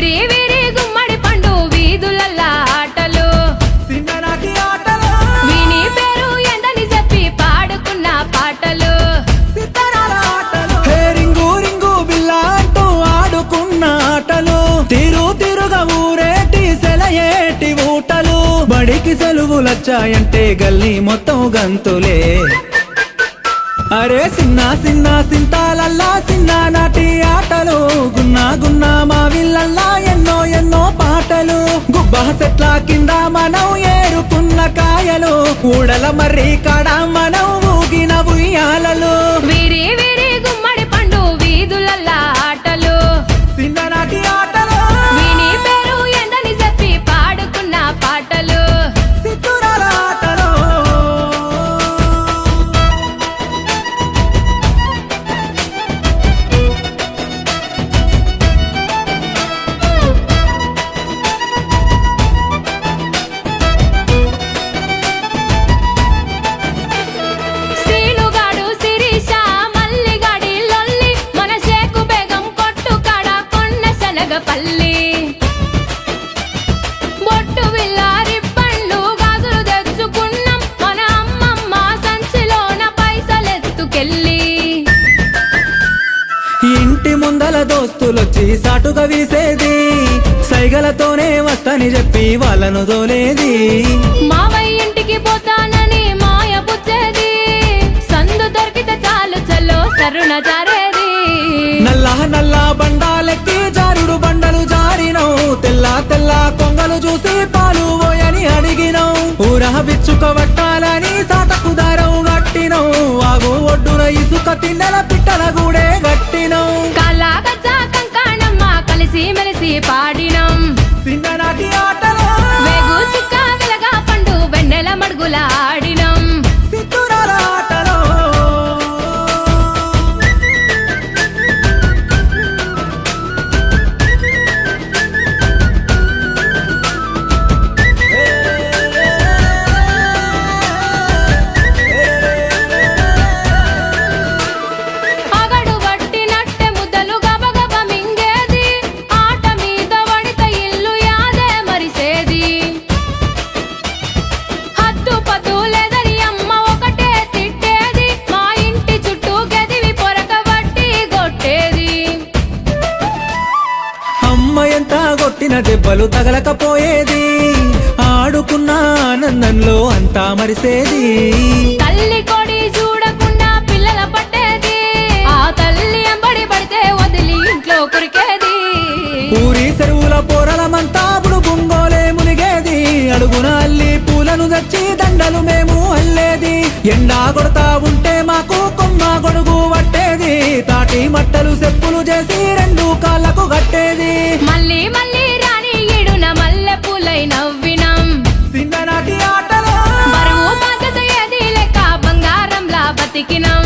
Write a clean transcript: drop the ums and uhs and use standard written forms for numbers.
వీరి వీరి గుమ్మడి పండు వీధులల్లా ఆటలు చిన్ననాటి ఆటలు వీని పేరు ఎందని చెప్పి పాడుకున్న పాటలు సితారాల ఆటలు హే రింగు రింగు బిల్లా అంటూ ఆడుకున్న ఆటలు తిరు తిరుగా ఊరేటి సెలయేటి ఊటలు బడికి సెలవులొచ్చాయంటే గల్లీ మొత్తం గంతులే అరే సిన్న సిన్న సింతాలల్లా చిన్ననాటి ఆటలు గున్నా గున్నా మా విల్లల్లా ఎన్నో ఎన్నో పాటలు గుబ్బా చెట్ల కింద మనం ఏరుకున్న కాయలు ఊడల మర్రి కాడ మనం ఊగిన ఉయ్యాలలు వీరి వీరి గుమ్మడి పండు వీధులల్లా ఆటలు చిన్ననాటి ఆటలు వీని పేరు ఎందని చెప్పి పాడుకున్న పాటలు సితురాల ఆటలు సీనుగాడు శిరీష మల్లిగాడి లొల్లి మన షేకు బేగం కొట్టు కాడ కొన్న శనగపల్లి బొట్టు విల్లారి పండ్లు గాజులు తెచ్చుకున్నాం మన అమ్మమ్మ సంచిలోన పైసలెత్తుకెళ్ళి ఇంటి ముందల దోస్తులొచ్చి సాటుగా వీసేది సైగలతోనే వస్తని చెప్పి వాళ్ళను దోలేది మావయ్య ఇంటికి పోతానని మాయ పుచ్చేది సందు దొరికితే చాలు చల్లో సరుణ జారేది నల్లా నల్లా బండాలెక్కి జారుడు బండలు జారినవు తెల్ల తెల్ల కొంగలు చూసి పాలు పోయని అడిగినవు ఊరహ విచ్చుక వట్టాలని సాటకు దారం గట్టినవు వాగు ఒడ్డున ఇసుక తిన్నెల పిట్టల గూడే గట్టినవు కళాగచ్చా కంకాణమ్మ కలిసి మెలిసి పాడినం చిన్ననాటి ఆటలు వేగు చుక్క వెలగా పండు వెన్నెల మడుగుల ఆడినం సితురాల ఆటలు అగడు వట్టినట్టె ముద్దలు గబగబ మింగేది ఆట మీద వడిత ఇల్లు యాదే మరిసేది హద్దు పద్దు లేదని అమ్మ ఒకటే తిట్టేది మా ఇంటి చుట్టూ గదివి పొరక వట్టి కొట్టేది అమ్మ ఎంత కొట్టిన దెబ్బలు తగలకపోయేది ఆడుకున్న ఆనందంలో అంతా మరిసేది తల్లి కొడి చూడకుండా పిల్లల పట్టేది ఆ తల్లి అంబడి పడితే వదిలి ఇంట్లో కొరికేది ఊరి చెరువుల పోరలమంతా బుంగోలే మునిగేది అడుగున అల్లి పూలను తెచ్చి దండలు మేము అల్లేది ఎండా కొడతా ఉంటే మాకు కొమ్మ గొడుగు పట్టేది తాటి మట్టలు చెప్పులు చేసి రెండు కాళ్ళకు కట్టేది మళ్ళీ మళ్ళీ రాని ఈడున మల్లె పూలై నవ్వినం చిన్ననాటి ఆటలు బరువు బాధ్యత ఏది లెక్క బంగారంలా బతికినం